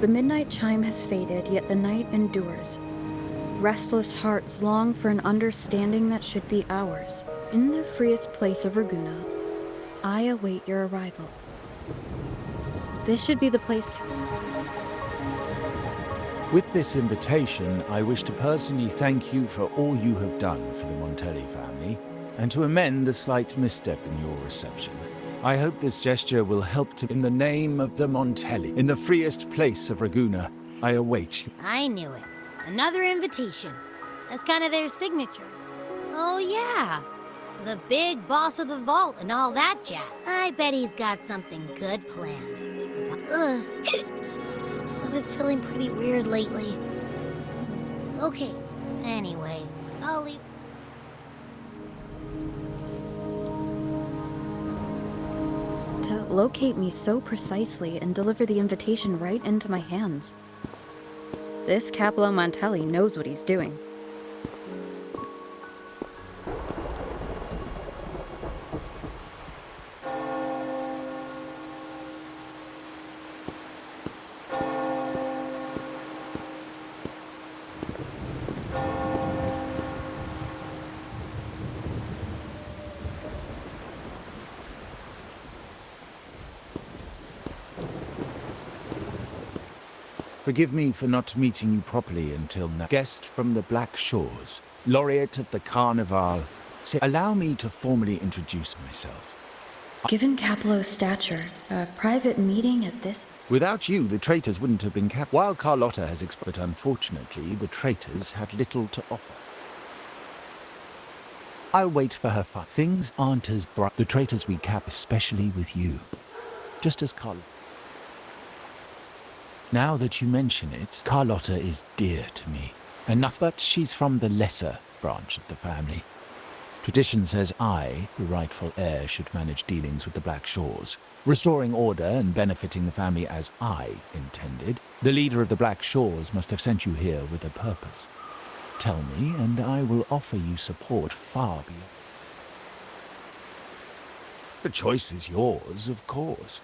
The midnight chime has faded, yet the night endures. Restless hearts long for an understanding that should be ours. In the freest place of Raguna, I await your arrival. This should be the place. With this invitation, I wish to personally thank you for all you have done for the Montelli family, and to amend the slight misstep in your reception. I hope this gesture will help to... In the name of the Montelli, in the freest place of Raguna, I await you. I knew it. Another invitation. That's kind of their signature. Oh yeah, the big boss of the vault and all that jazz. I bet he's got something good planned. Ugh. I've been feeling pretty weird lately. Okay, anyway, I'll leave. To locate me so precisely and deliver the invitation right into my hands. This Cappello Montelli knows what he's doing. Forgive me for not meeting you properly until now. Guest from the Black Shores, laureate of the Carnival. Allow me to formally introduce myself. Given Cappello's stature, a private meeting at this... Without you, the traitors wouldn't have been captured. While Carlotta has but unfortunately, the traitors had little to offer. I'll wait for her fight. Things aren't as bright. The traitors we cap, especially with you. Just as Carlotta. Now that you mention it, Carlotta is dear to me. Enough, but she's from the lesser branch of the family. Tradition says I, the rightful heir, should manage dealings with the Black Shores, restoring order and benefiting the family as I intended. The leader of the Black Shores must have sent you here with a purpose. Tell me, and I will offer you support far beyond. The choice is yours, of course.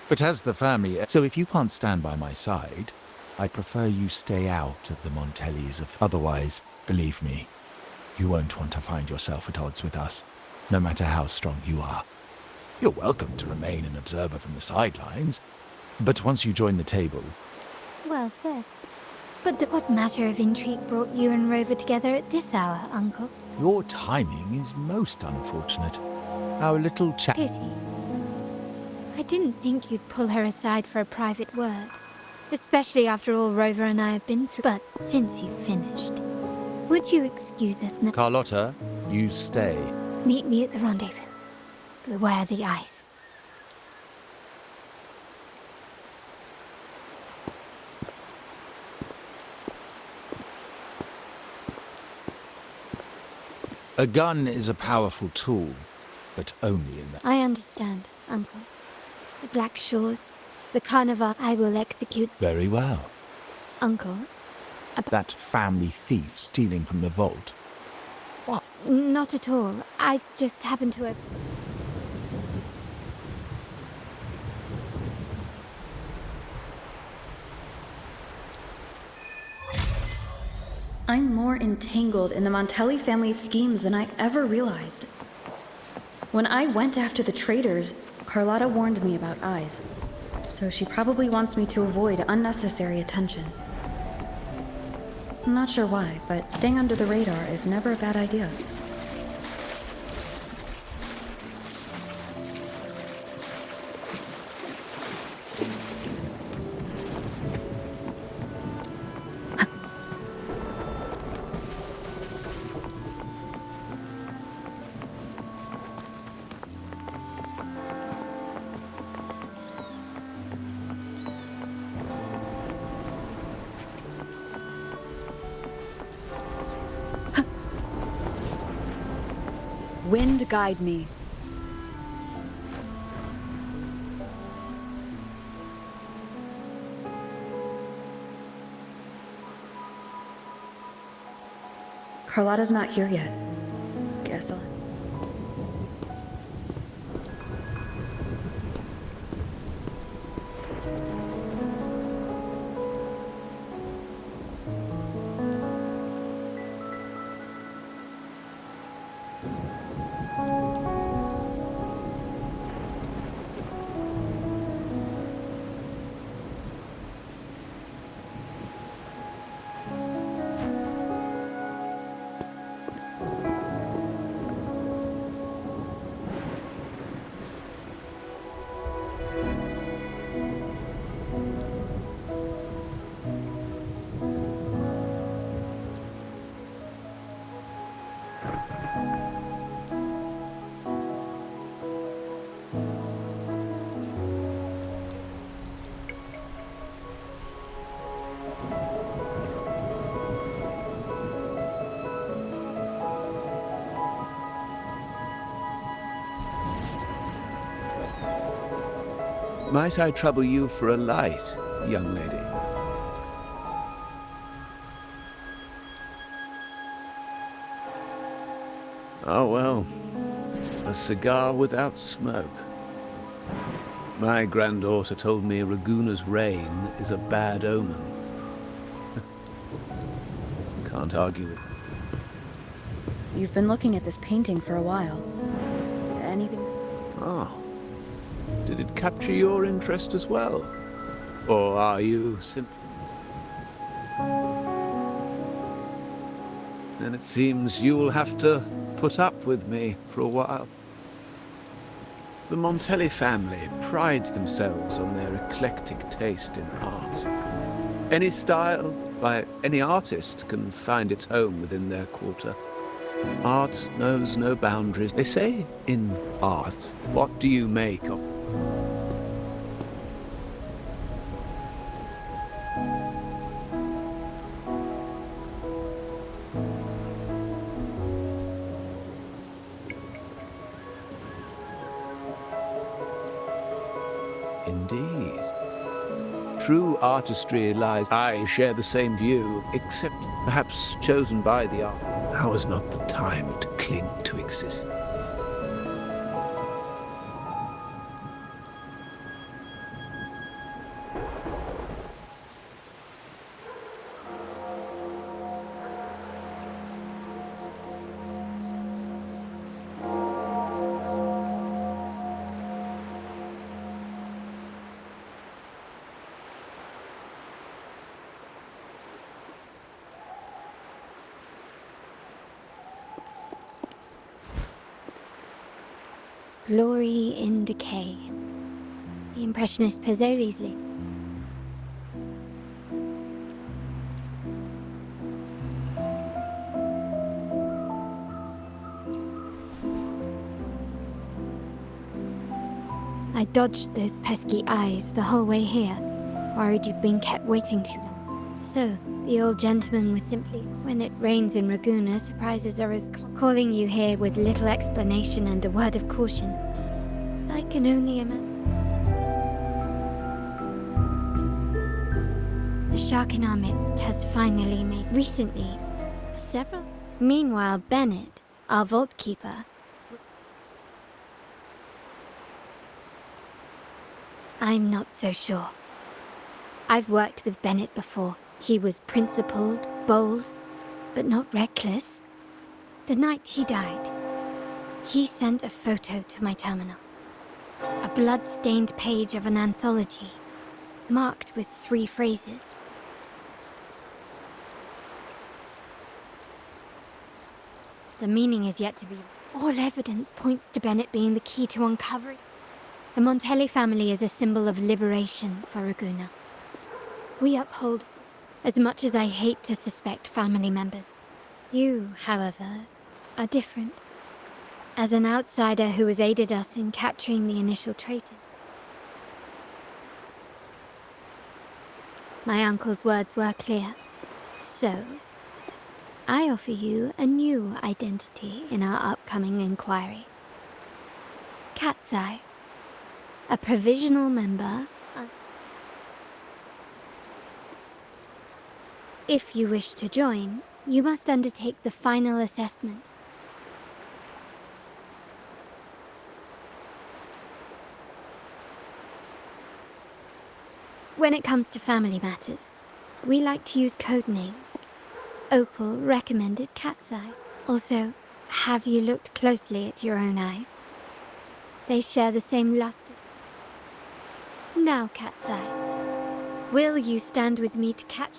But as the family... So if you can't stand by my side, I prefer you stay out of the Montellis. Otherwise, believe me, you won't want to find yourself at odds with us, no matter how strong you are. You're welcome to remain an observer from the sidelines, but once you join the table... Well said. But what matter of intrigue brought you and Rover together at this hour, Uncle? Your timing is most unfortunate. Our little chat... Pity. I didn't think you'd pull her aside for a private word, especially after all Rover and I have been through. But since you've finished, would you excuse us now? Carlotta, you stay. Meet me at the rendezvous. Beware the ice. A gun is a powerful tool, but only in the... I understand, Uncle. The Black Shores, the Carnival, I will execute. Very well. Uncle? That family thief stealing from the vault. What? Not at all. I just happened to have... I'm more entangled in the Montelli family's schemes than I ever realized. When I went after the traitors, Carlotta warned me about eyes, so she probably wants me to avoid unnecessary attention. I'm not sure why, but staying under the radar is never a bad idea. Wind guide me. Carlotta's not here yet. Guess I'll... Might I trouble you for a light, young lady? Oh, well, a cigar without smoke. My granddaughter told me Raguna's rain is a bad omen. Can't argue with it. You've been looking at this painting for a while. Anything? Oh. Did it capture your interest as well? Or are you simply... Then it seems you'll have to put up with me for a while. The Montelli family prides themselves on their eclectic taste in art. Any style by any artist can find its home within their quarter. Art knows no boundaries. They say in art, what do you make of it? Indeed. True artistry lies... I share the same view, except perhaps chosen by the art. Now is not the time to cling to existence. Glory in Decay. The Impressionist Pizzoli's lit. I dodged those pesky eyes the whole way here, worried you'd been kept waiting too long. So, the old gentleman was simply, when it rains in Raguna, surprises are as calling you here with little explanation and a word of caution. I can only imagine. The shark in our midst has finally made recently several. Meanwhile, Bennett, our vault keeper, I'm not so sure. I've worked with Bennett before. He was principled, bold, but not reckless. The night he died, he sent a photo to my terminal. A blood-stained page of an anthology, marked with 3 phrases. The meaning is yet to be... All evidence points to Bennett being the key to uncovering. The Montelli family is a symbol of liberation for Raguna. We uphold, as much as I hate to suspect family members. You, however, are different. As an outsider who has aided us in capturing the initial traitor. My uncle's words were clear. So, I offer you a new identity in our upcoming inquiry. Cat's Eye. A provisional member. If you wish to join, you must undertake the final assessment. When it comes to family matters, we like to use code names. Opal recommended Cat's Eye. Also, have you looked closely at your own eyes? They share the same luster. Now, Cat's Eye, will you stand with me to catch...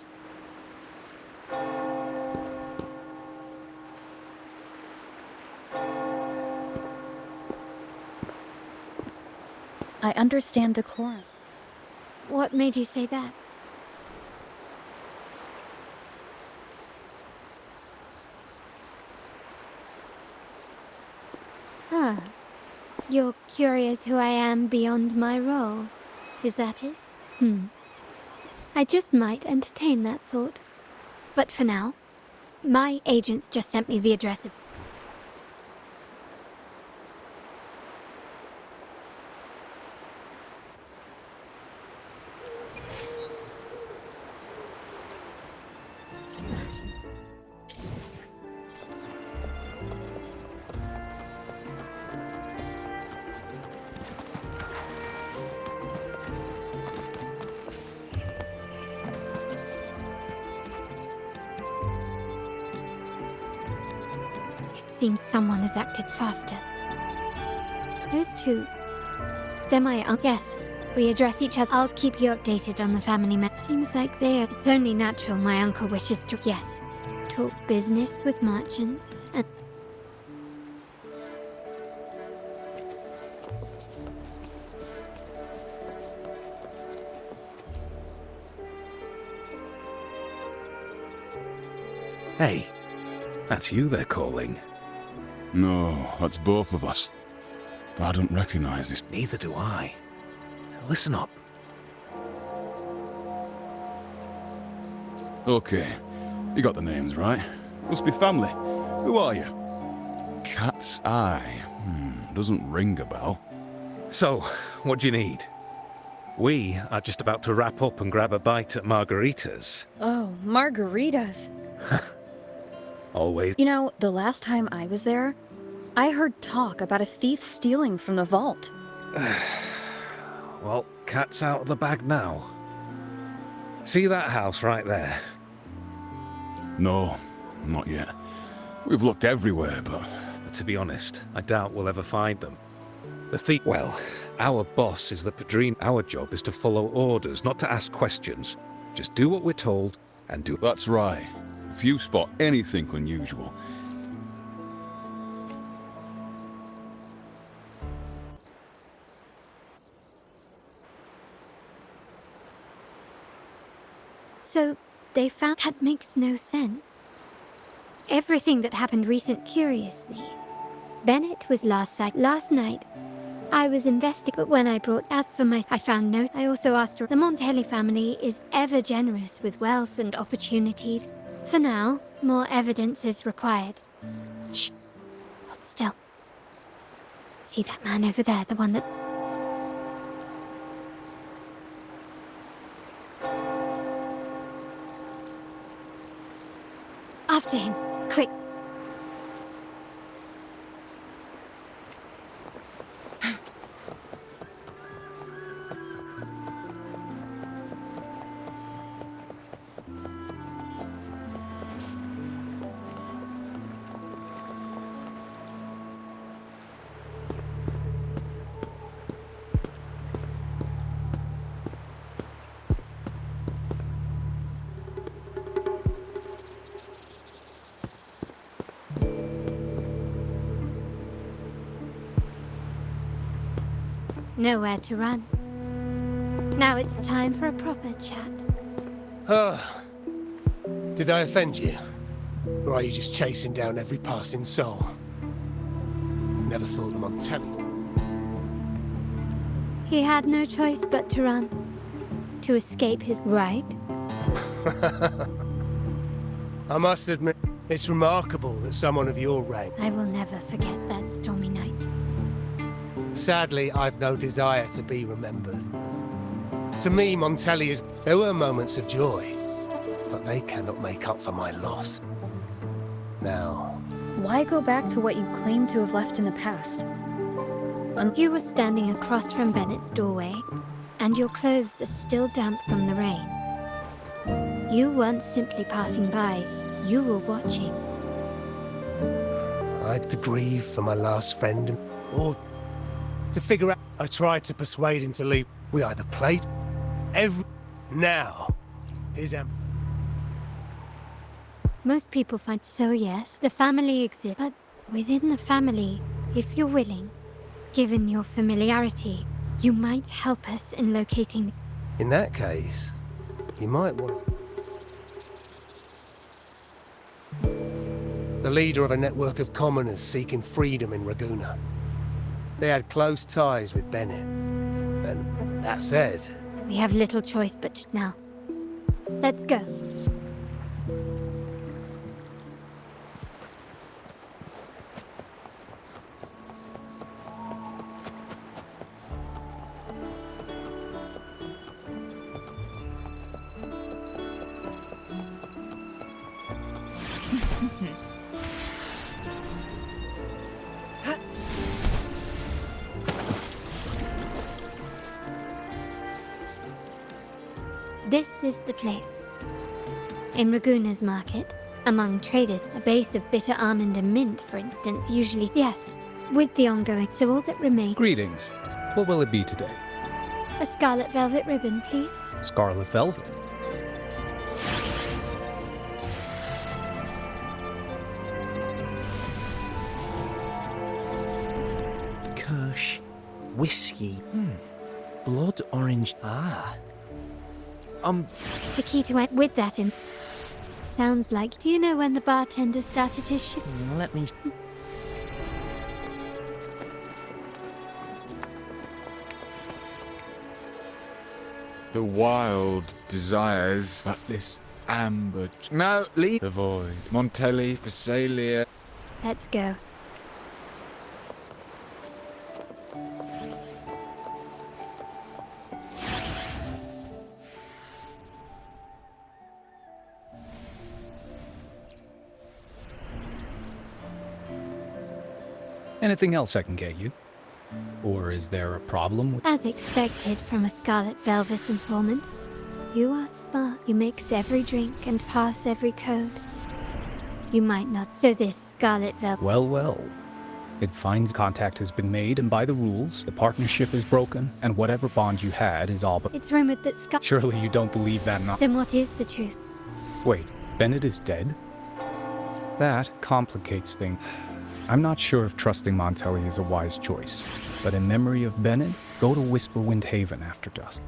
I understand decorum. What made you say that? Ah, you're curious who I am beyond my role. Is that it? I just might entertain that thought. But for now, my agents just sent me the address of... Seems someone has acted faster. Those two... They're my yes. We address each other. I'll keep you updated on the family Seems like they are... It's only natural my uncle wishes to... Yes. Talk business with merchants and... Hey, that's you they're calling. No, that's both of us. But I don't recognize this. Neither do I. Listen up. Okay, you got the names right. Must be family. Who are you? Cat's Eye. Doesn't ring a bell. So, what do you need? We are just about to wrap up and grab a bite at Margarita's. Oh, margaritas. Always. You know, the last time I was there, I heard talk about a thief stealing from the vault. Well, cat's out of the bag now. See that house right there? No, not yet. We've looked everywhere, but... To be honest, I doubt we'll ever find them. The thief... Well, our boss is the Padrino. Our job is to follow orders, not to ask questions. Just do what we're told, and do... That's right. If you spot anything unusual... So, they found... That makes no sense. Everything that happened curiously. Bennett was last night. I was but when I brought... As for I found no... I also asked her... The Montelli family is ever generous with wealth and opportunities. For now, more evidence is required. Shh. Hold still. See that man over there, the one that... After him, quick. Nowhere to run. Now it's time for a proper chat. Did I offend you? Or are you just chasing down every passing soul? Never thought of Montelli. He had no choice but to run. To escape his right. I must admit, it's remarkable that someone of your rank... I will never forget that stormy night. Sadly, I've no desire to be remembered. To me, Montelli is... There were moments of joy, but they cannot make up for my loss. Now... Why go back to what you claim to have left in the past? You were standing across from Bennett's doorway, and your clothes are still damp from the rain. You weren't simply passing by, you were watching. I had to grieve for my last friend, or to figure out... I tried to persuade him to leave. We either played... Now, his Most people find... So yes, the family exists, but within the family, if you're willing, given your familiarity, you might help us in locating... In that case, you might want... The leader of a network of commoners seeking freedom in Ragusa. They had close ties with Bennett. And that said... We have little choice but now. Let's go. This is the place. In Ragusa's market, Among traders, a base of bitter almond and mint, for instance, usually... Yes, with the ongoing, so all that remains... Greetings. What will it be today? A scarlet velvet ribbon, please. Scarlet velvet. Kirsch. Whiskey. Blood orange. The key to it with that in... Sounds like... Do you know when the bartender started his shift? Let me... The wild desires that this amber... No, leave the void. Montelli, Phasalia... Let's go. Anything else I can get you? Or is there a problem with... As expected from a scarlet velvet informant. You are smart. You mix every drink and pass every code. You might not. So this scarlet velvet... Well, well. It finds contact has been made, and by the rules, the partnership is broken, and whatever bond you had is all but... It's rumored that Scar... Surely you don't believe that not... Then what is the truth? Wait, Bennett is dead? That complicates things. I'm not sure if trusting Montelli is a wise choice, but in memory of Bennett, go to Whisperwind Haven after dusk.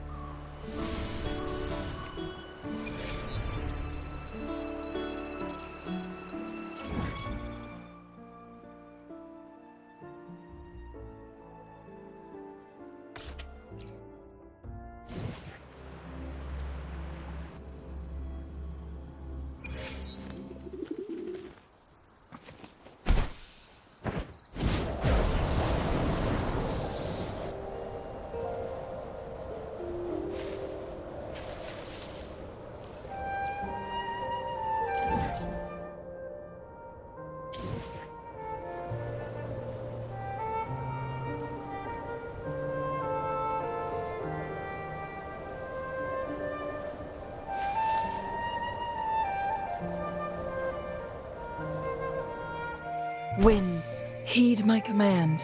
Winds, heed my command.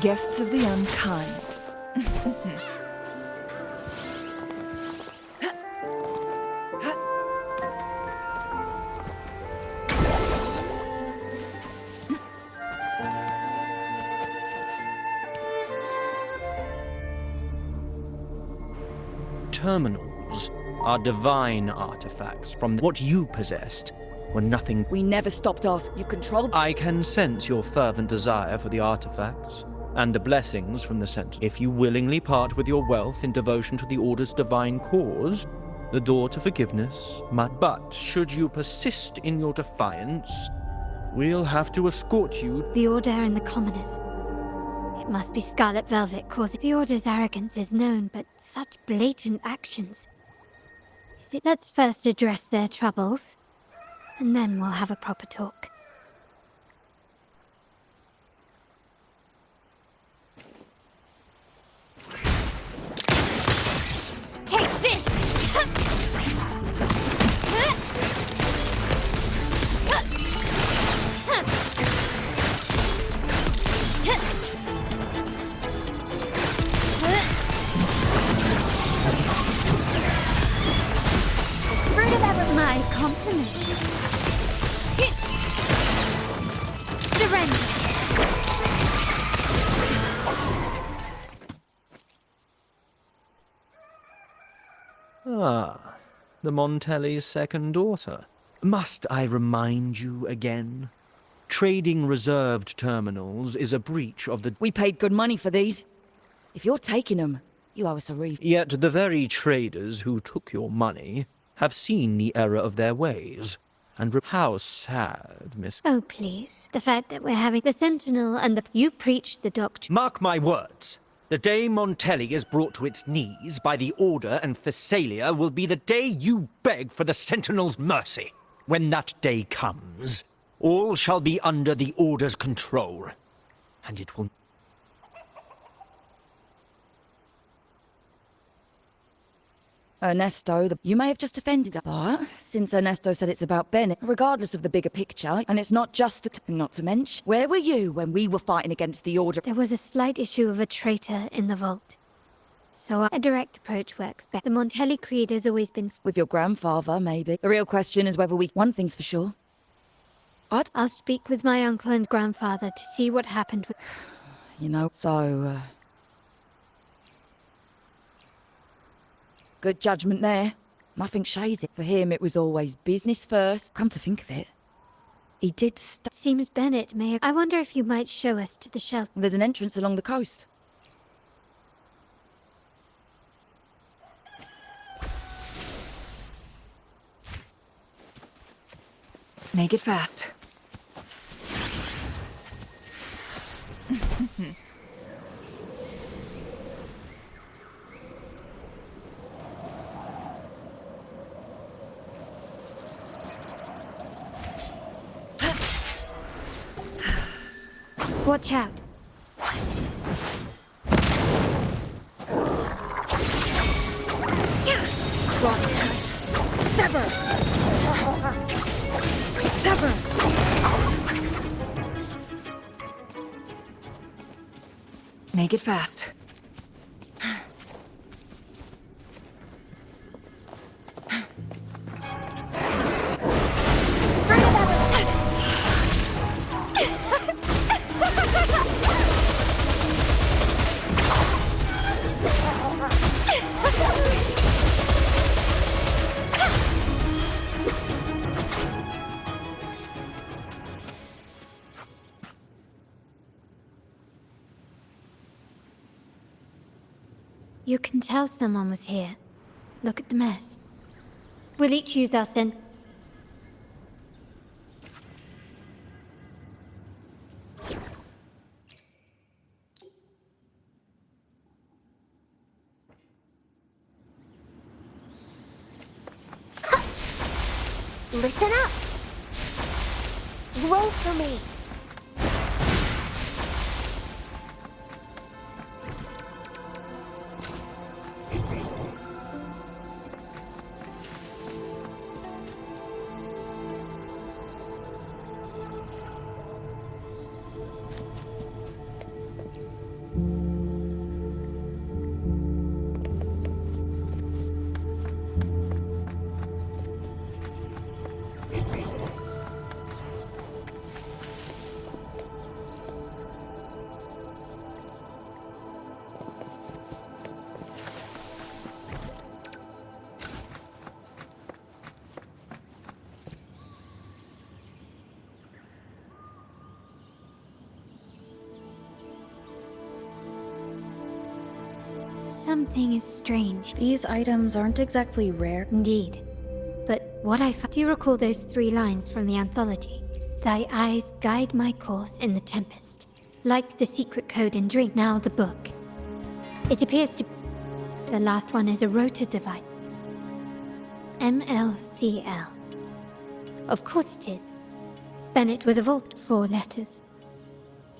Guests of the unkind. Terminals are divine artifacts from what you possessed when nothing... We never stopped asking. You controlled... I can sense your fervent desire for the artifacts and the blessings from the Sentinel. If you willingly part with your wealth in devotion to the Order's divine cause, the door to forgiveness might... But should you persist in your defiance, we'll have to escort you... The Order and the Commoners. It must be Scarlet Velvet causing... The Order's arrogance is known, but such blatant actions... Is it... Let's first address their troubles, and then we'll have a proper talk. Take this! Fruit of ever my compliments. Surrender. Ah, the Montelli's second daughter. Must I remind you again? Trading reserved terminals is a breach of the... We paid good money for these. If you're taking them, you owe us a refund. Yet the very traders who took your money have seen the error of their ways. And how sad, Miss... Oh, please. The fact that we're having the Sentinel and the... You preach the doctrine. Mark my words. The day Montelli is brought to its knees by the Order and Phasalia will be the day you beg for the Sentinel's mercy. When that day comes, all shall be under the Order's control. And it will... Ernesto, you may have just offended her. But since Ernesto said it's about Bennett, regardless of the bigger picture, and it's not just the... Not to mention, where were you when we were fighting against the Order? There was a slight issue of a traitor in the vault. So a direct approach works better. The Montelli Creed has always been... With your grandfather, maybe. The real question is whether we... One thing's for sure. What? I'll speak with my uncle and grandfather to see what happened with... You know, so, good judgment there. Nothing shady. For him, it was always business first. Come to think of it, he did Seems Bennett may have... I wonder if you might show us to the shelter. There's an entrance along the coast. Make it fast. Watch out. Cross. Sever. Sever. Make it fast. You can tell someone was here. Look at the mess. We'll each use our scent. Listen up! Roll for me! Something is strange. These items aren't exactly rare. Indeed. But what I found... Do you recall those 3 lines from the anthology? Thy eyes guide my course in the tempest. Like the secret code in Drink, now the book. It appears to... The last one is a rotor device. MLCL. Of course it is. Bennett was a vault. 4 letters.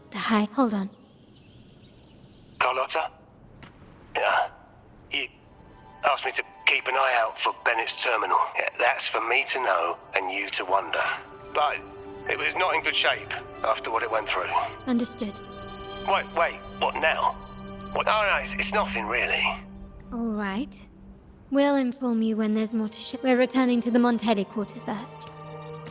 The high... Hold on. Carlotta? Yeah. You asked me to keep an eye out for Bennett's terminal. Yeah, that's for me to know and you to wonder. But it was not in good shape after what it went through. Understood. Wait, what now? What? Oh no, it's nothing really. All right. We'll inform you when there's more to share. We're returning to the Montelli Quarter first.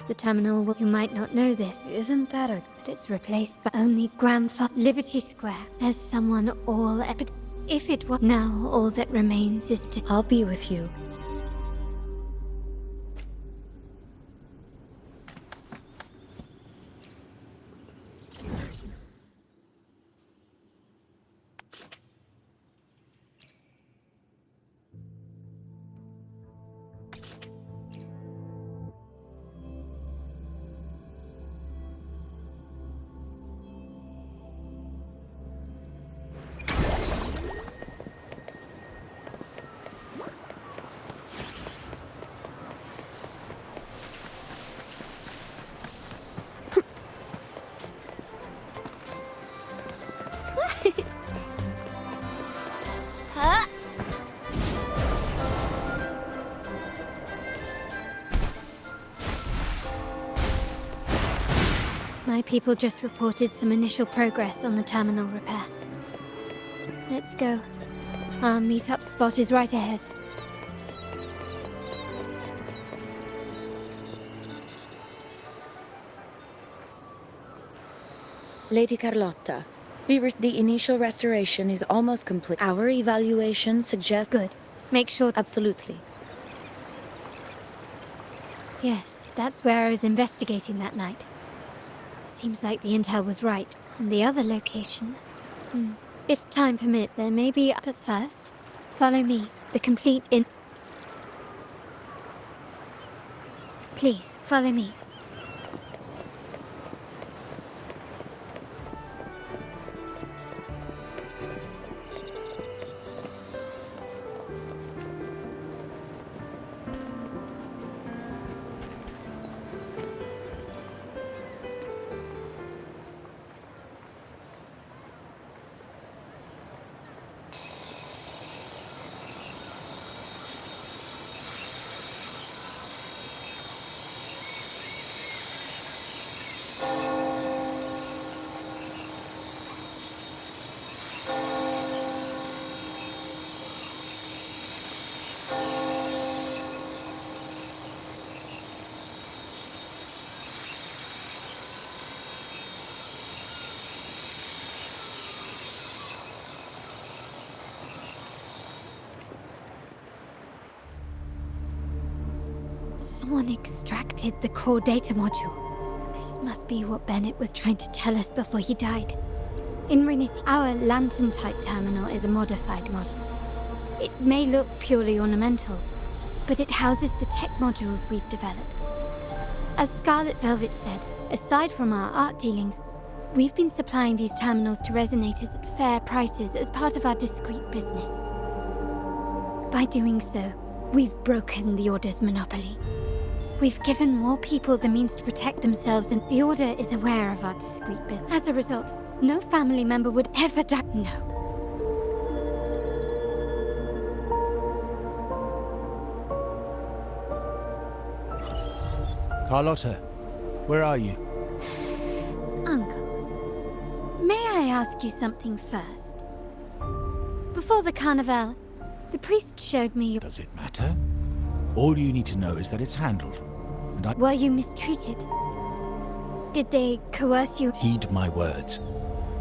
The terminal will... You might not know this. Isn't that a... But it's replaced by only grandfather... Liberty Square. There's someone all... But if it were... Now all that remains is to... I'll be with you. Huh? My people just reported some initial progress on the terminal repair. Let's go. Our meetup spot is right ahead. Lady Carlotta, the initial restoration is almost complete. Our evaluation suggests... Good. Make sure... Absolutely. Yes, that's where I was investigating that night. Seems like the intel was right. And the other location... If time permit, there may be... But first, follow me. The complete in... Please, follow me. Someone extracted the core data module. This must be what Bennett was trying to tell us before he died. In Rinis, our lantern-type terminal is a modified model. It may look purely ornamental, but it houses the tech modules we've developed. As Scarlet Velvet said, aside from our art dealings, we've been supplying these terminals to resonators at fair prices as part of our discreet business. By doing so, we've broken the Order's monopoly. We've given more people the means to protect themselves, and the Order is aware of our discreet business. As a result, no family member would ever die. No. Carlotta, where are you? Uncle, may I ask you something first? Before the carnival, the priest showed me... Does it matter? All you need to know is that it's handled. And I... Were you mistreated? Did they coerce you? Heed my words.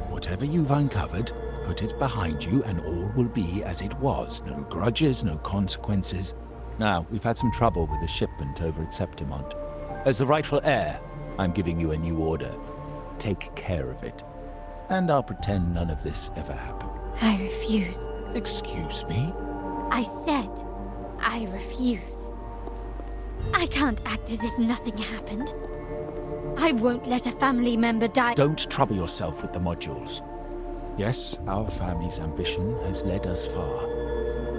Whatever you've uncovered, put it behind you and all will be as it was. No grudges, no consequences. Now, we've had some trouble with the shipment over at Septimont. As the rightful heir, I'm giving you a new order. Take care of it. And I'll pretend none of this ever happened. I refuse. Excuse me? I said, I refuse. I can't act as if nothing happened. I won't let a family member die. Don't trouble yourself with the modules. Yes, our family's ambition has led us far,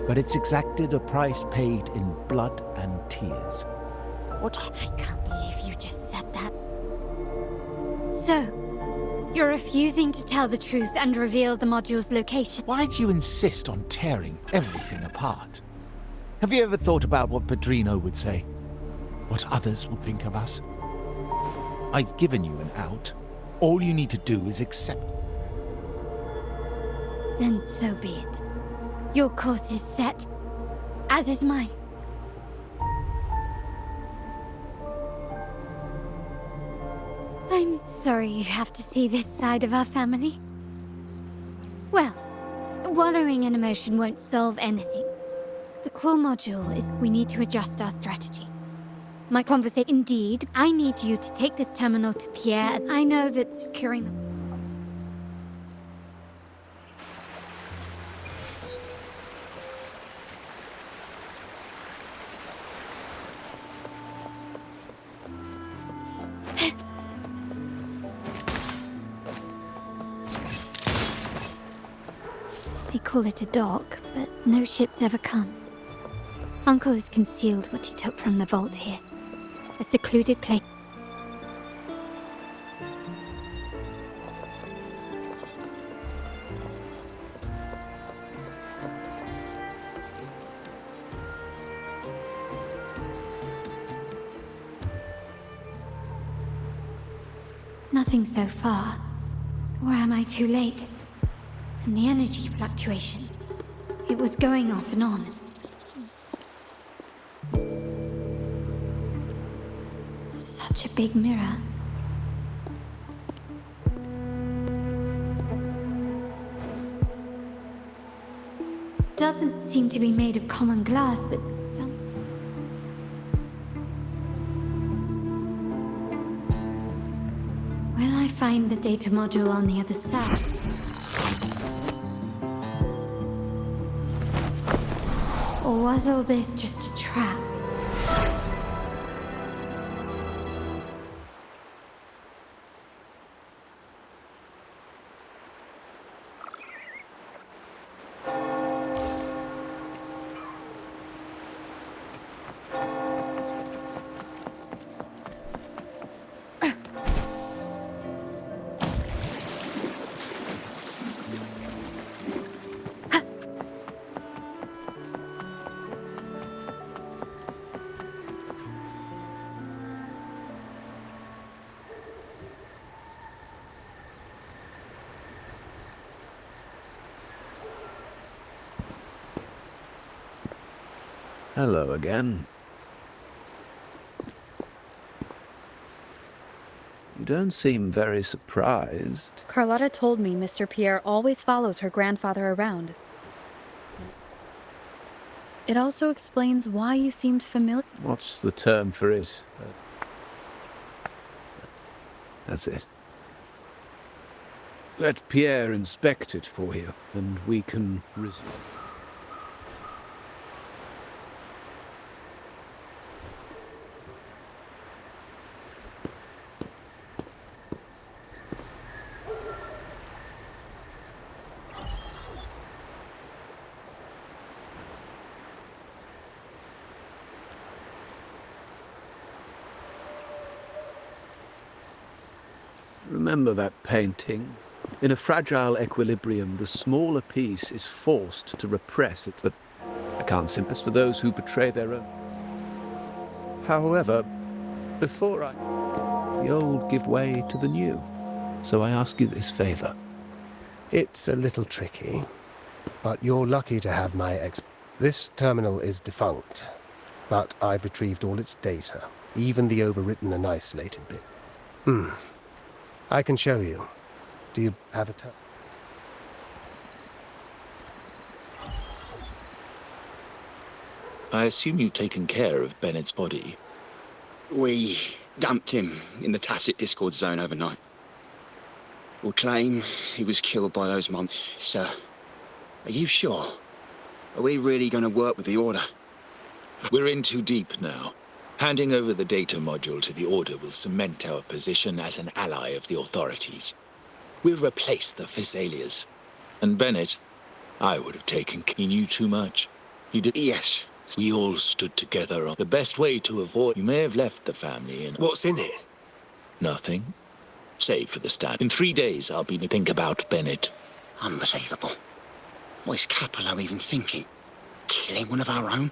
but it's exacted a price paid in blood and tears. What? I can't believe you just said that. So, you're refusing to tell the truth and reveal the module's location? Why do you insist on tearing everything apart? Have you ever thought about what Padrino would say? What others would think of us? I've given you an out. All you need to do is accept. Then so be it. Your course is set, as is mine. I'm sorry you have to see this side of our family. Well, wallowing in emotion won't solve anything. The core module is we need to adjust our strategy. My conversation... Indeed, I need you to take this terminal to Pierre. I know that securing them... They call it a dock, but no ships ever come. Uncle has concealed what he took from the vault here. A secluded place. Nothing so far. Or am I too late? And the energy fluctuation. It was going off and on. Such a big mirror. Doesn't seem to be made of common glass, but some... Will I find the data module on the other side? Or was all this just a trap? Hello again. You don't seem very surprised. Carlotta told me Mr. Pierre always follows her grandfather around. It also explains why you seemed familiar. What's the term for it? That's it. Let Pierre inspect it for you, and we can resume. Remember that painting? In a fragile equilibrium, the smaller piece is forced to repress it, but I can't say as for those who betray their own. However, the old give way to the new. So I ask you this favor. It's a little tricky, but you're lucky to have my This terminal is defunct, but I've retrieved all its data, even the overwritten and isolated bit. I can show you. Do you have a time? I assume you've taken care of Bennett's body. We dumped him in the tacit discord zone overnight. We'll claim he was killed by those monks. Sir, are you sure? Are we really going to work with the Order? We're in too deep now. Handing over the data module to the Order will cement our position as an ally of the authorities. We'll replace the Thessalias. And Bennett, I would have taken. He knew too much. He did. Yes. We all stood together on the best way to avoid. You may have left the family in. What's in it? Nothing. Save for the stand. In 3 days, I'll be to think about Bennett. Unbelievable. What is Capello even thinking? Killing one of our own?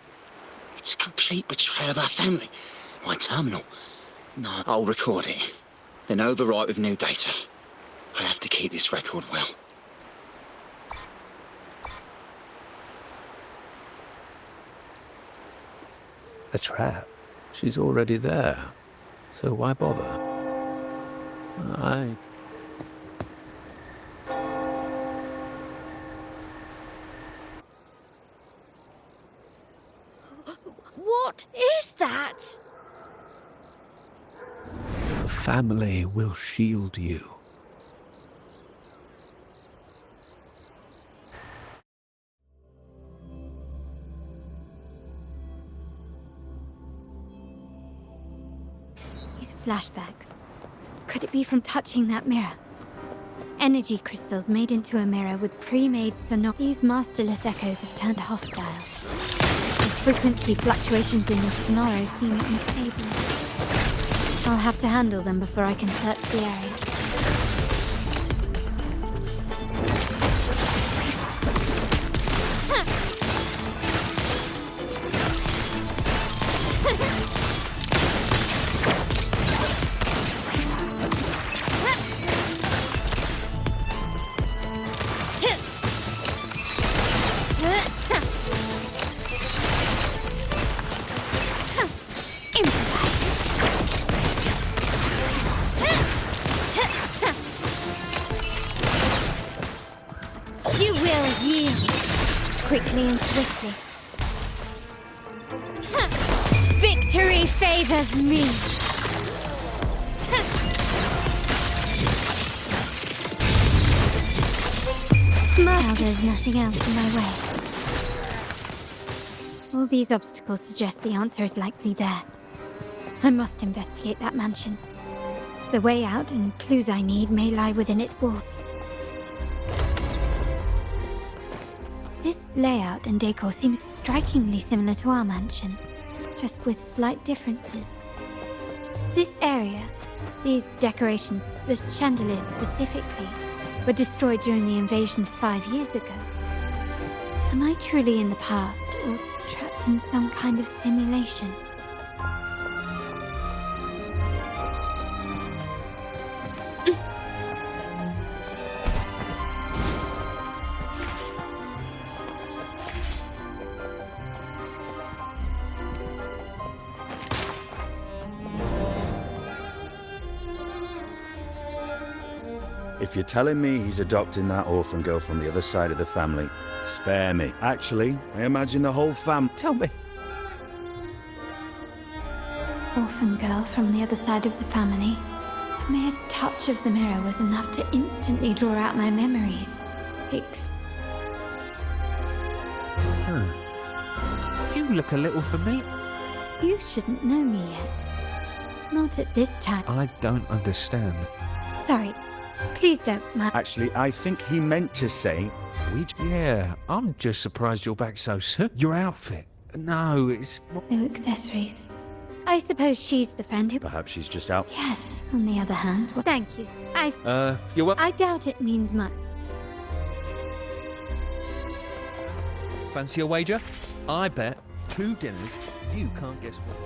It's a complete betrayal of our family. My terminal. No, I'll record it. Then overwrite with new data. I have to keep this record well. A trap? She's already there, so why bother? What is that? The family will shield you. These flashbacks. Could it be from touching that mirror? Energy crystals made into a mirror with pre-made sonor. These masterless echoes have turned hostile. The frequency fluctuations in the sonoro seem unstable. I'll have to handle them before I can search the area. will yield. Quickly and swiftly. Victory favors me! Now there's nothing else in my way. All these obstacles suggest the answer is likely there. I must investigate that mansion. The way out and clues I need may lie within its walls. This layout and decor seems strikingly similar to our mansion, just with slight differences. This area, these decorations, the chandeliers specifically, were destroyed during the invasion 5 years ago. Am I truly in the past, or trapped in some kind of simulation? If you're telling me he's adopting that orphan girl from the other side of the family, spare me. Actually, I imagine the whole Tell me. Orphan girl from the other side of the family. A mere touch of the mirror was enough to instantly draw out my memories. You look a little familiar. You shouldn't know me yet. Not at this time. I don't understand. Sorry. Please don't mind. Actually, I think he meant to say, Yeah, I'm just surprised you're back so soon. Your outfit. No, it's... No accessories. I suppose she's the friend who... Perhaps she's just out. Yes, on the other hand. Well, thank you. You're welcome. I doubt it means much. Fancy a wager? I bet 2 dinners you can't guess what.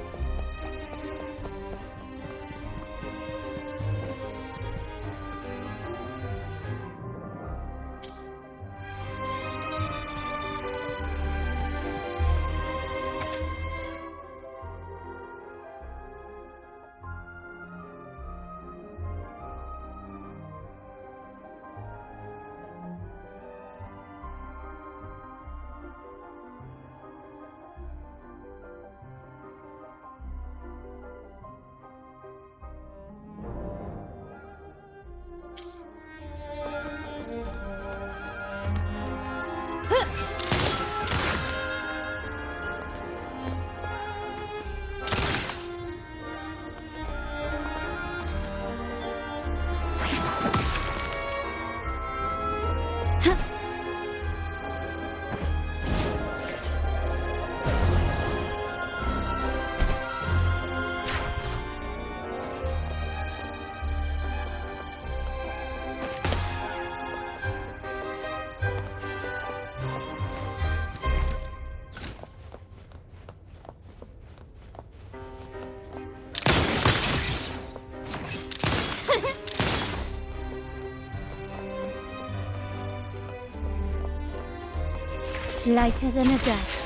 Lighter than a dove.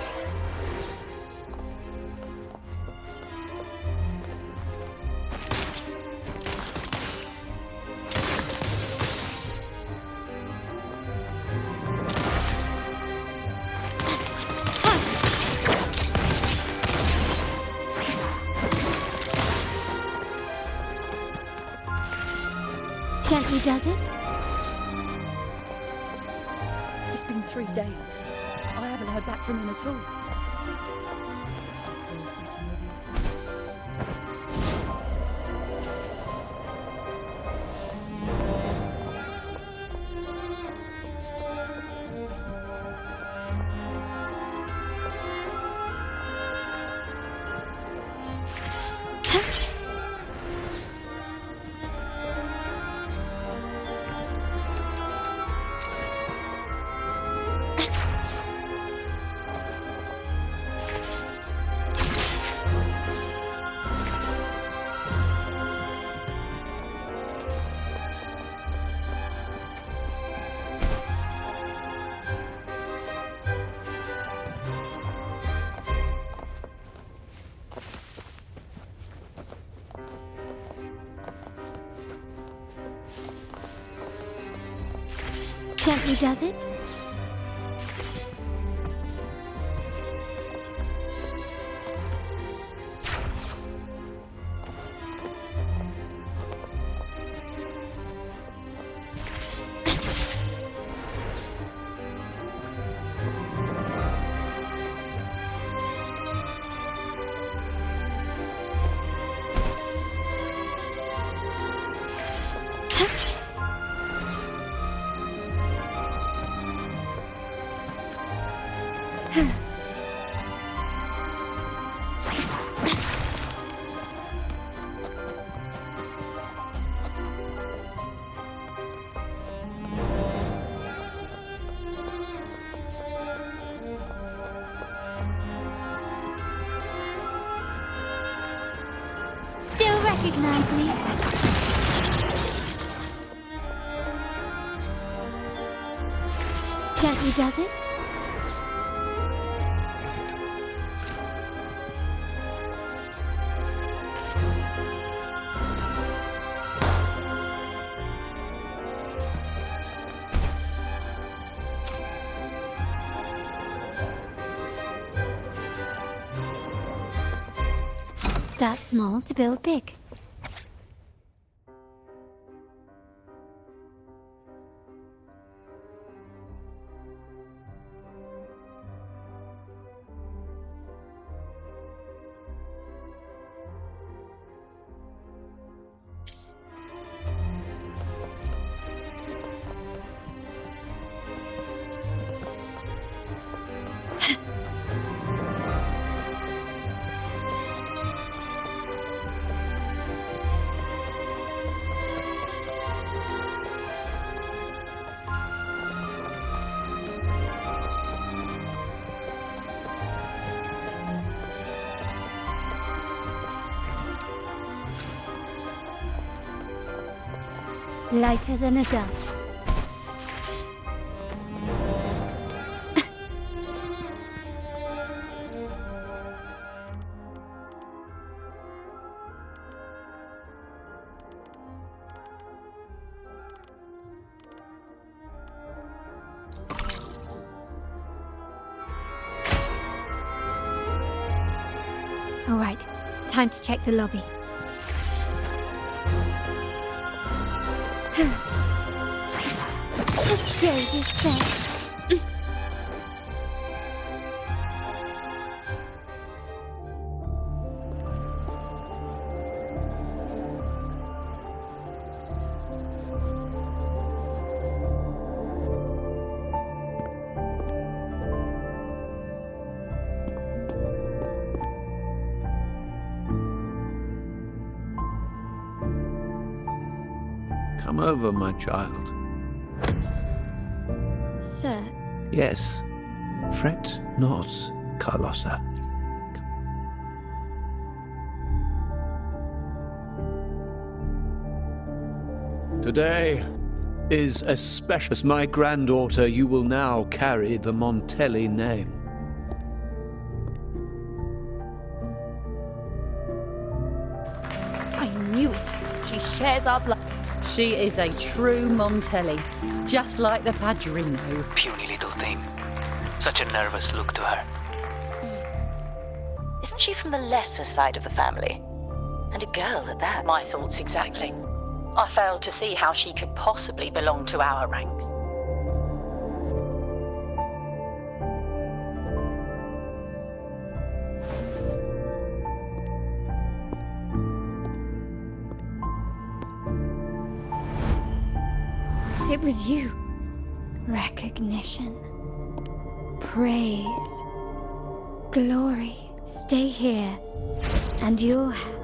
Gently does it? It's been 3 days. I haven't heard back from him at all. Still fighting with yourself. Gently does it? Still recognize me? Gently does it? Start small to build big. Lighter than a dove. All right, time to check the lobby. The stage is set. Come over, my child. Sir. Yes. Fret not, Carlotta. Today is a special. As my granddaughter, you will now carry the Montelli name. I knew it. She shares our blood. She is a true Montelli, just like the Padrino. Puny little thing. Such a nervous look to her. Isn't she from the lesser side of the family? And a girl at that. My thoughts exactly. I failed to see how she could possibly belong to our ranks. It was you. Recognition. Praise. Glory. Stay here, and you'll have.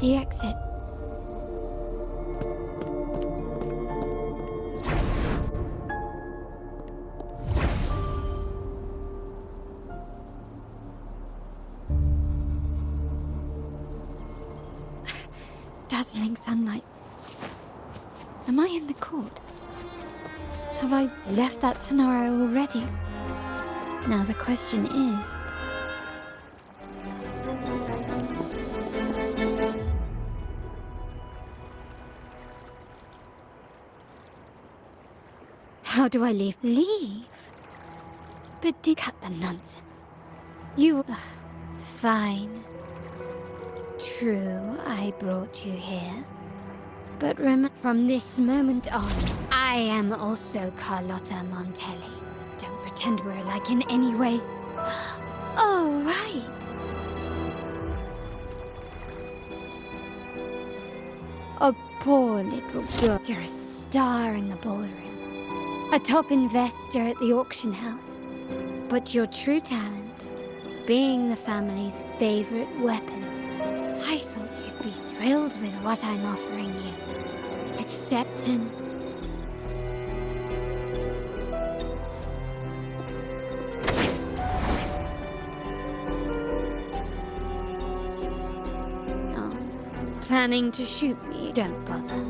The exit. Dazzling sunlight. Am I in the court? Have I left that scenario already? Now the question is... How do I leave? Leave? But do cut the nonsense. You... fine. True, I brought you here. But from this moment on, I am also Carlotta Montelli. Don't pretend we're alike in any way. Oh, right. A poor little girl. You're a star in the ballroom. A top investor at the auction house. But your true talent, being the family's favorite weapon. I thought you'd be thrilled with what I'm offering you. Acceptance. Oh, planning to shoot me? Don't bother.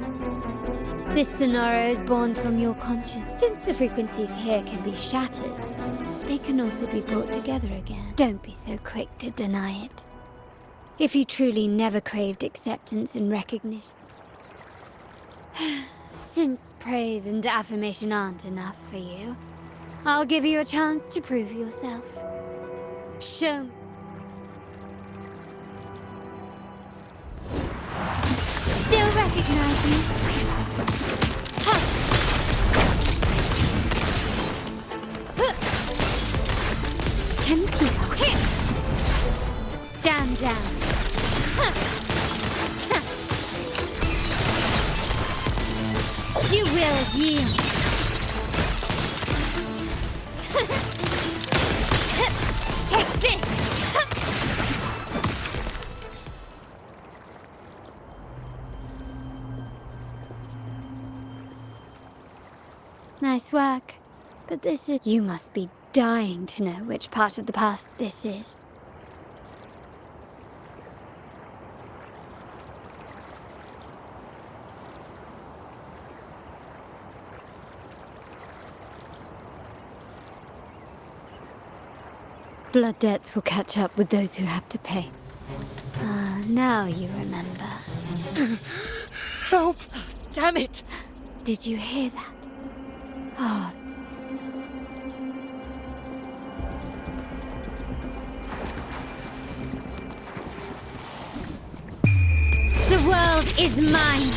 This sonoro is born from your conscience. Since the frequencies here can be shattered, they can also be brought together again. Don't be so quick to deny it. If you truly never craved acceptance and recognition. Since praise and affirmation aren't enough for you, I'll give you a chance to prove yourself. Show me. Still recognize me? Can you keep up? Stand down. You will yield. Take this. Nice work. But this is... You must be dying to know which part of the past this is. Blood debts will catch up with those who have to pay. Ah, now you remember. Help! Damn it! Did you hear that? Oh. The world is mine!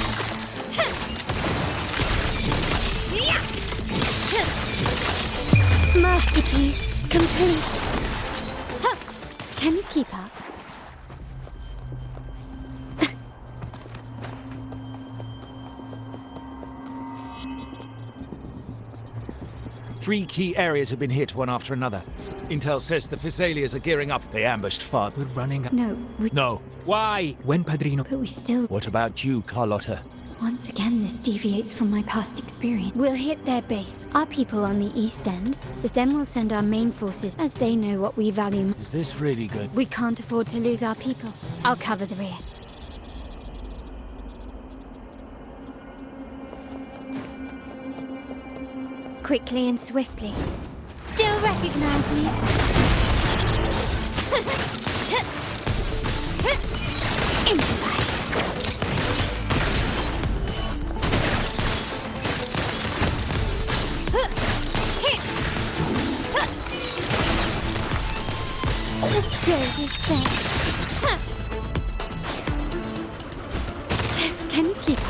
Masterpiece complete. Can you keep up? Three key areas have been hit one after another. Intel says the Thessalians are gearing up. They ambushed Far. We're running. No, No. Why? When Padrino... But we still... What about you, Carlotta? Once again, this deviates from my past experience. We'll hit their base. Our people on the east end. Then we'll send our main forces, as they know what we value. Is this really good? We can't afford to lose our people. I'll cover the rear. Quickly and swiftly. Still recognize me? Improvise. The stage is set. Can you keep up?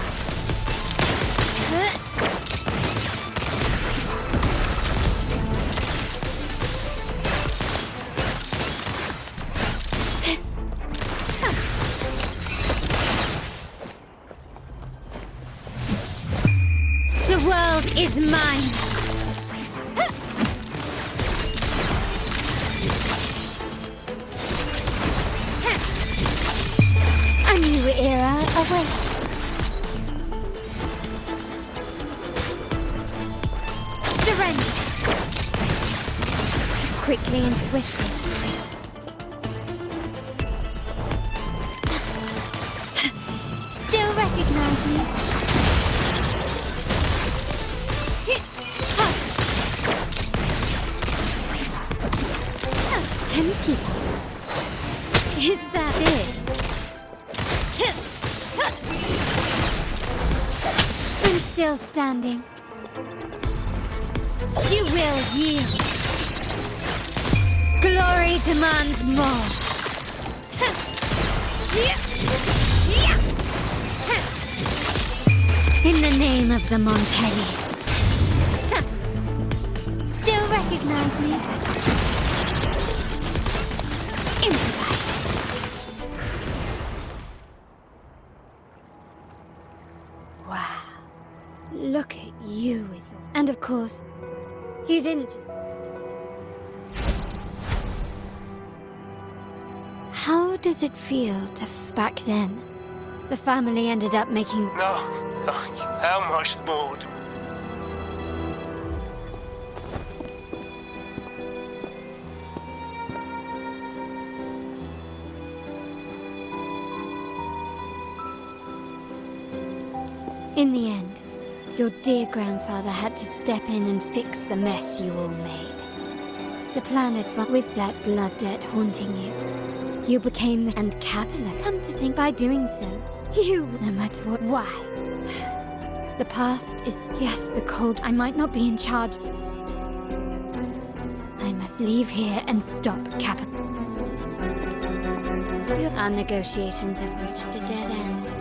The world is mine. A new era awaits. Surrender. Quickly and swiftly. Still recognize me? Can you keep up? Is that it? I'm still standing. You will yield. Glory demands more. In the name of the Montellis. Still recognize me? Improvise. Wow. Look at you with your... And of course, you didn't... How does it feel to back then? The family ended up making... No, how much more? In the end, your dear grandfather had to step in and fix the mess you all made. The planet, with that blood debt haunting you, you became the... And Capella, come to think, by doing so, you... No matter what... Why? The past is... Yes, the cold... I might not be in charge. I must leave here and stop Capella. Our negotiations have reached a dead end.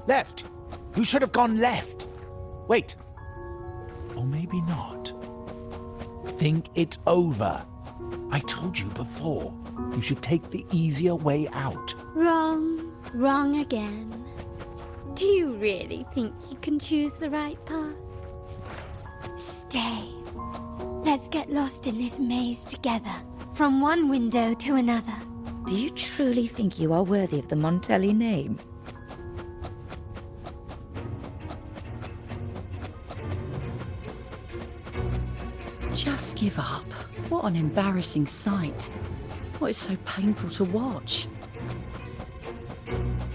Left! You should have gone left! Wait. Or maybe not. Think it over. I told you before. You should take the easier way out. Wrong. Wrong again. Do you really think you can choose the right path? Stay. Let's get lost in this maze together. From one window to another. Do you truly think you are worthy of the Montelli name? Just give up. What an embarrassing sight. What is so painful to watch?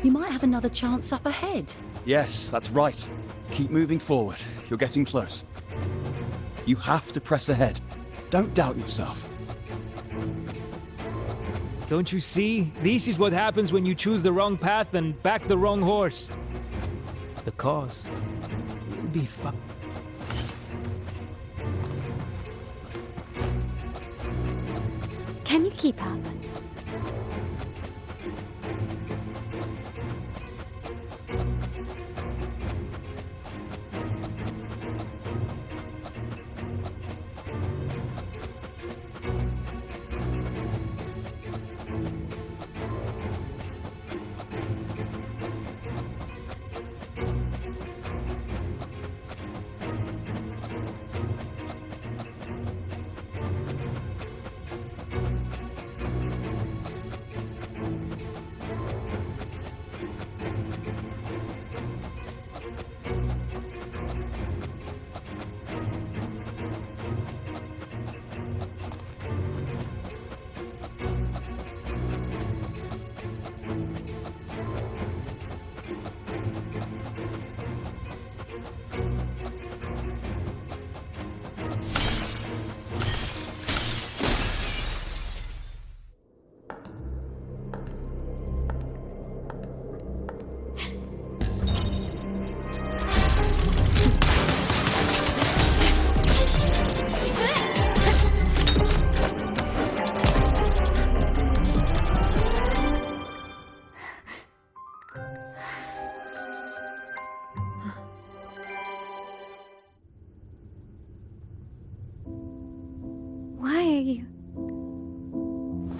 You might have another chance up ahead. Yes, that's right. Keep moving forward. You're getting close. You have to press ahead. Don't doubt yourself. Don't you see? This is what happens when you choose the wrong path and back the wrong horse. The cost will be fun. Can you keep up?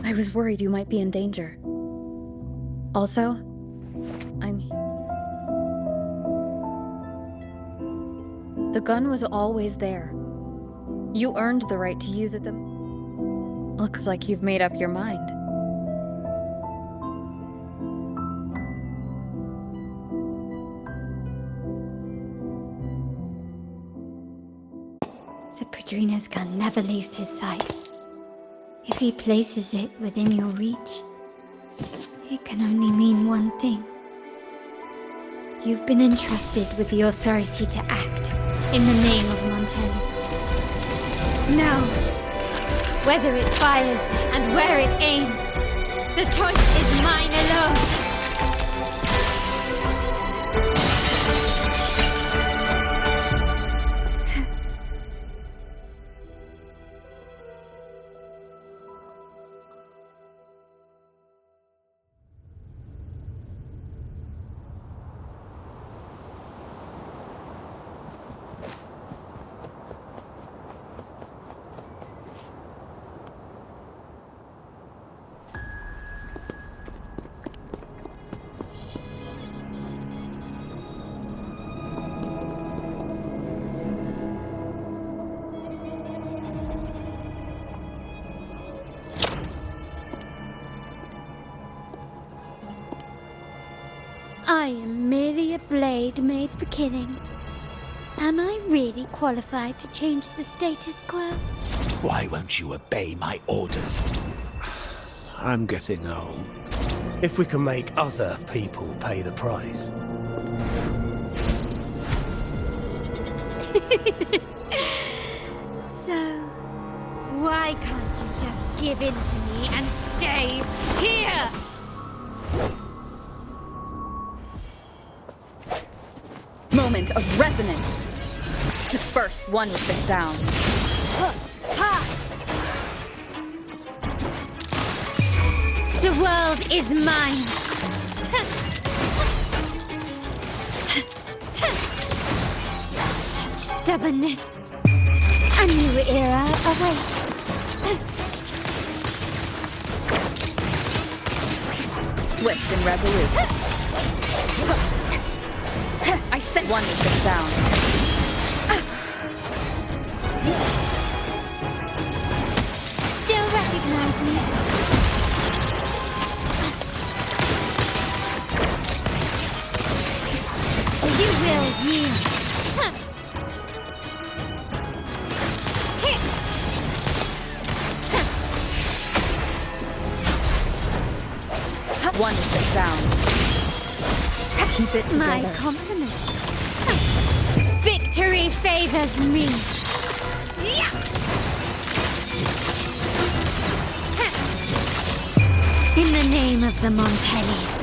I was worried you might be in danger. Also, The gun was always there. You earned the right to use it. Looks like you've made up your mind. The Padrino's gun never leaves his side. If he places it within your reach, it can only mean one thing. You've been entrusted with the authority to act in the name of Montelli. Now, whether it fires and where it aims, the choice is mine alone. I am merely a blade made for killing. Am I really qualified to change the status quo? Why won't you obey my orders? I'm getting old. If we can make other people pay the price. So, why can't you just give in to me and stay here? Moment of resonance. Disperse one with the sound. The world is mine. Such stubbornness. A new era awaits. Swift and resolute. I sent one with the sound. Still recognize me? You will yield. One with the sound. Keep it together. My compliments. Victory favors me. In the name of the Montellis.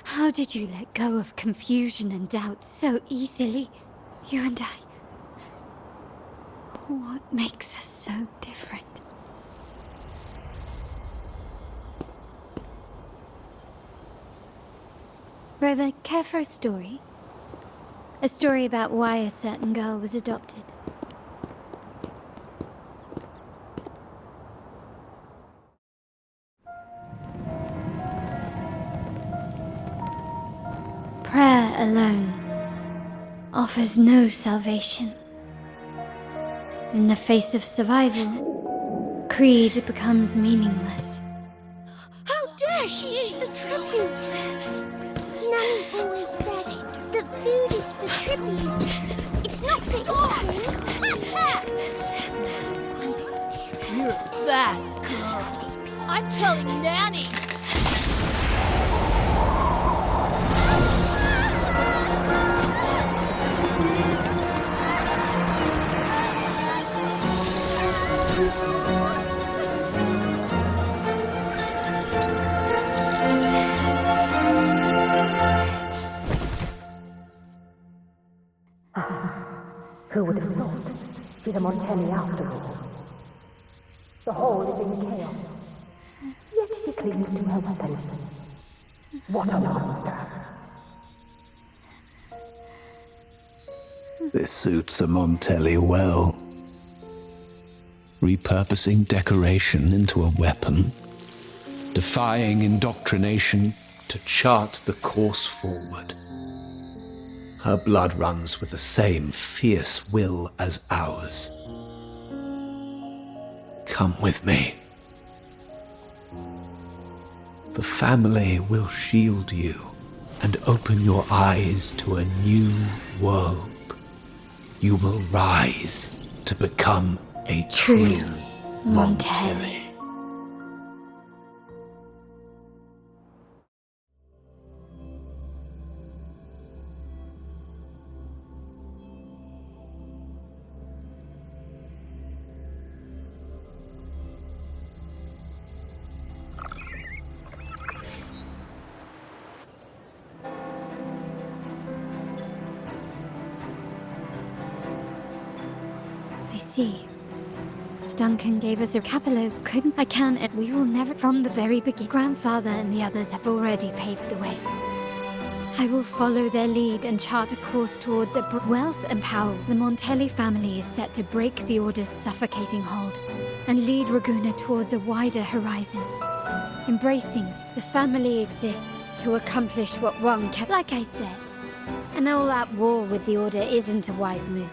How did you let go of confusion and doubt so easily? You and I. What makes us so different? Brother, care for a story? A story about why a certain girl was adopted. Prayer alone offers no salvation. In the face of survival, creed becomes meaningless. How dare she eat the tribute? Nanny always said that food is for tribute. It's not for eating. You're a bad girl. I'm telling Nanny. Who would have thought? She's a Montelli after all. The hall is in chaos. Yet she clings to her weapon. What a monster! This suits a Montelli well. Repurposing decoration into a weapon. defying indoctrination to chart the course forward. Her blood runs with the same fierce will as ours. Come with me. The family will shield you and open your eyes to a new world. You will rise to become a true Montelli. I see. Duncan gave us a Capello, couldn't I can and we will never from the very beginning. Grandfather and the others have already paved the way. I will follow their lead and chart a course towards wealth and power. The Montelli family is set to break the Order's suffocating hold and lead Ragunna towards a wider horizon. Embracing the family exists to accomplish what one kept. Like I said, an all-out war with the Order isn't a wise move.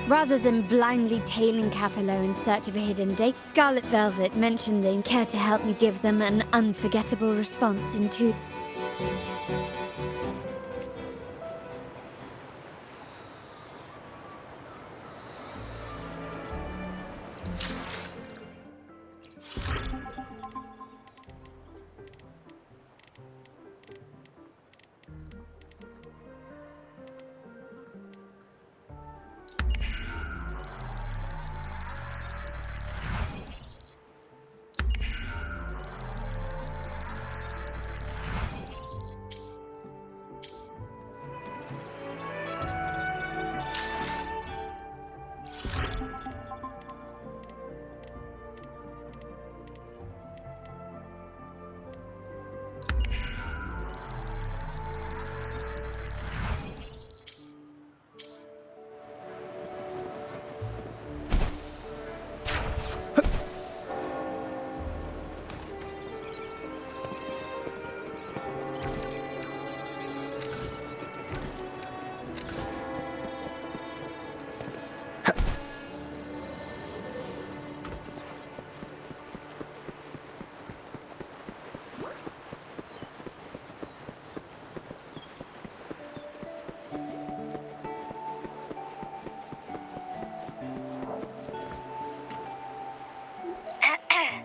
Rather than blindly tailing Capello in search of a hidden date, Scarlet Velvet mentioned they'd care to help me give them an unforgettable response in 2.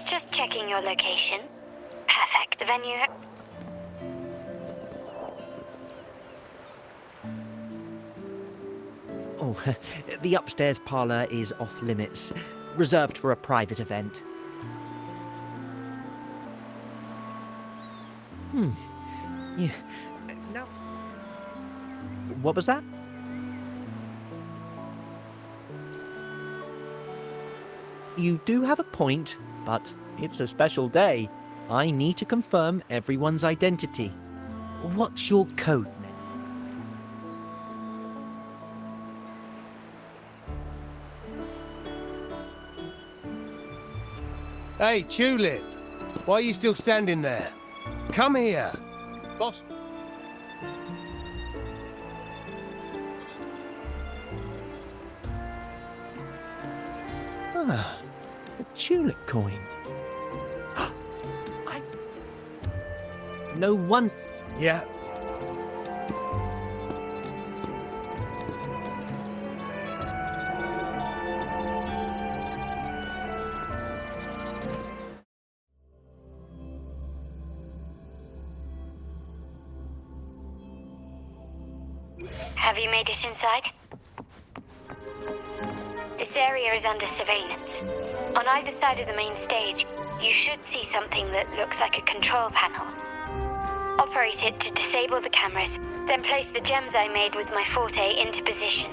Just checking your location. Perfect. The venue... Oh, the upstairs parlour is off limits, reserved for a private event. Yeah. Now... What was that? You do have a point, but it's a special day. I need to confirm everyone's identity. What's your code name? Hey, Tulip! Why are you still standing there? Come here! Boss... Ah, a tulip coin. No one... Yeah. Have you made it inside? This area is under surveillance. On either side of the main stage, you should see something that looks like a control panel. Operate it to disable the cameras, then place the gems I made with my forte into position.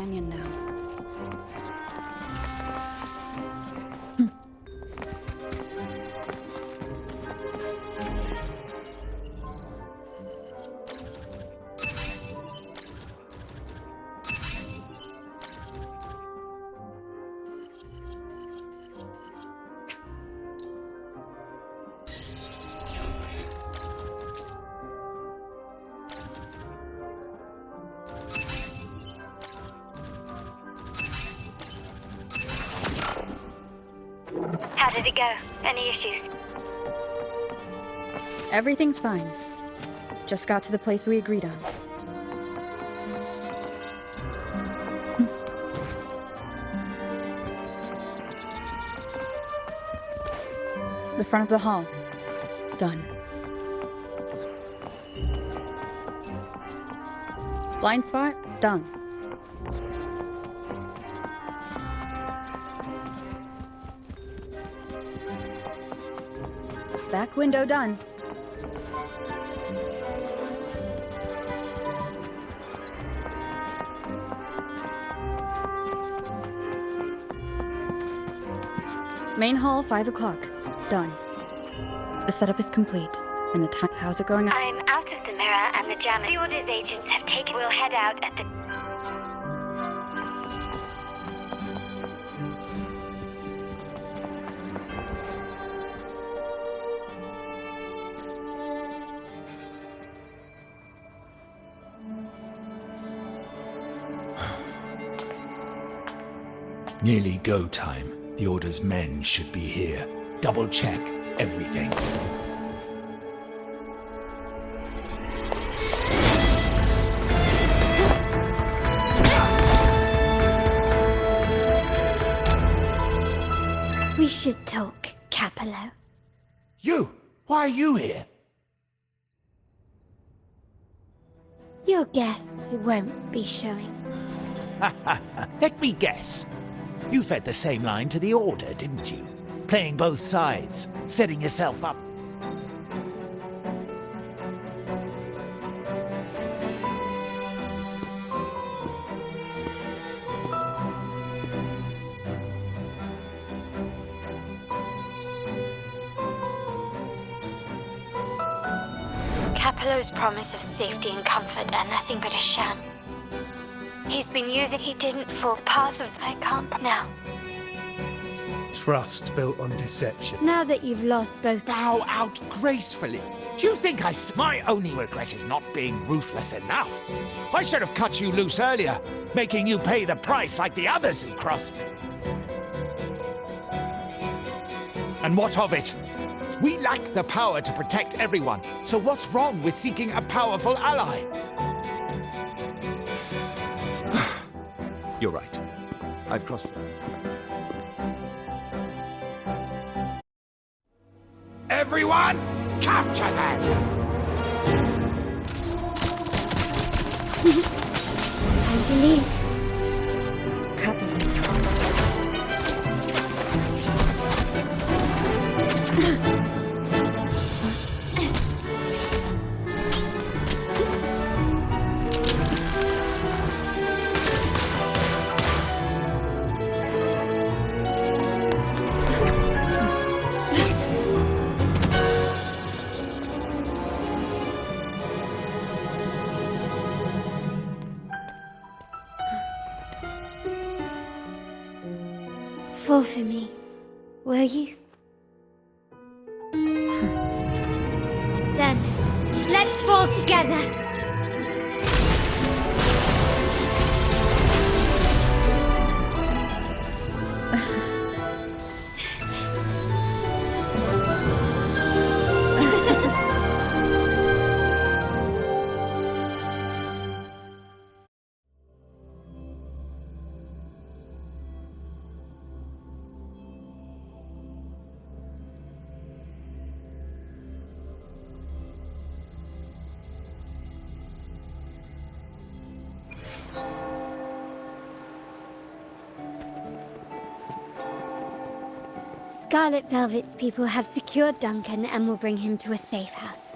companion now. How did it go? Any issues? Everything's fine. Just got to the place we agreed on. The front of the hall. Done. Blind spot? Done. Back window done. Main hall, 5 o'clock. Done. The setup is complete. And the time... How's it going? I'm out of the mirror and the jam. The Order's agents have taken... We'll head out at the... Nearly go time. The Order's men should be here. Double check everything. We should talk, Capello. You! Why are you here? Your guests won't be showing. Let me guess. You fed the same line to the Order, didn't you? Playing both sides, setting yourself up. Capello's promise of safety and comfort are nothing but a sham. He's been using... He didn't fall path of... I can't now. Trust built on deception. Now that you've lost both... Bow out gracefully. Do you think My only regret is not being ruthless enough. I should have cut you loose earlier, making you pay the price like the others who crossed me. And what of it? We lack the power to protect everyone, so what's wrong with seeking a powerful ally? You're right. I've crossed them. Everyone, capture them! Time to leave. Copy. Fall for me, will you? Then, let's fall together! Scarlet Velvet's people have secured Duncan and will bring him to a safe house.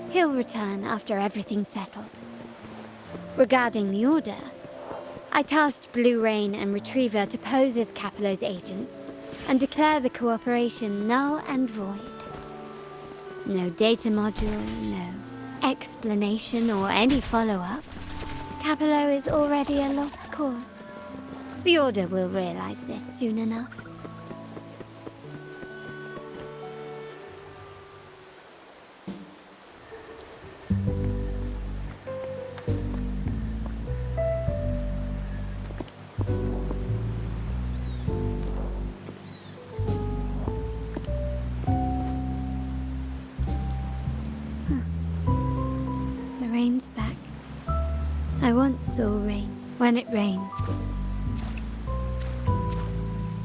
He'll return after everything's settled. Regarding the Order, I tasked Blue Rain and Retriever to pose as Capello's agents and declare the cooperation null and void. No data module, no explanation or any follow-up. Capello is already a lost cause. The Order will realize this soon enough. The rain's back. I once saw rain when it rains.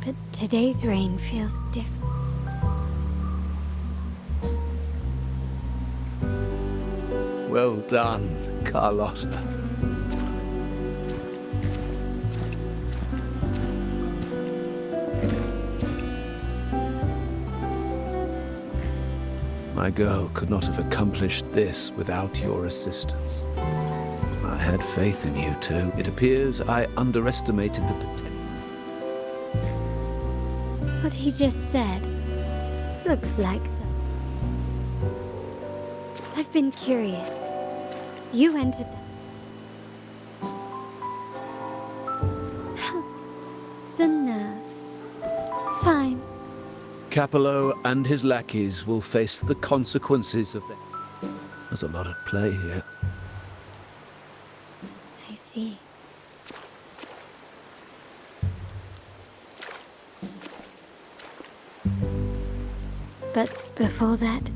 But today's rain feels different. Well done, Carlotta. My girl could not have accomplished this without your assistance. I had faith in you too. It appears I underestimated the potential. What he just said looks like so. I've been curious. You entered the... The nerve. Fine. Capello and his lackeys will face the consequences of that. There's a lot at play here. I see. But before that...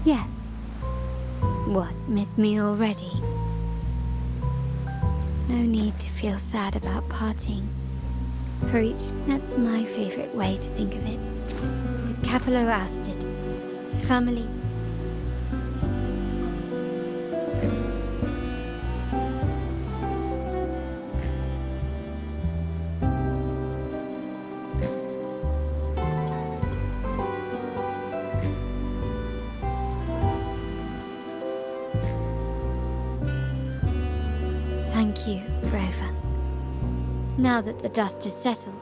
Yes. What, miss me already? No need to feel sad about parting. For each, that's my favorite way to think of it. With Capello ousted, the family... Thank you, Rover. Now that the dust is settled,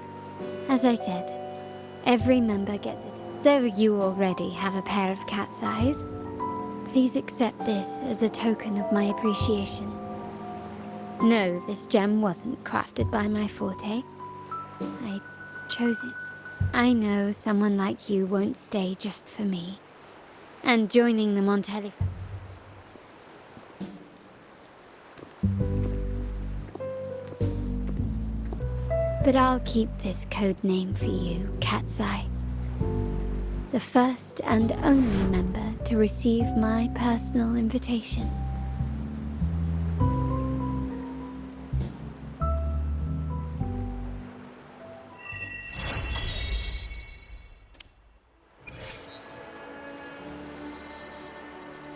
as I said, every member gets it. Though you already have a pair of cat's eyes, please accept this as a token of my appreciation. No, this gem wasn't crafted by my forte. I chose it. I know someone like you won't stay just for me. And joining the Montelli... But I'll keep this code name for you, Cat's Eye. The first and only member to receive my personal invitation.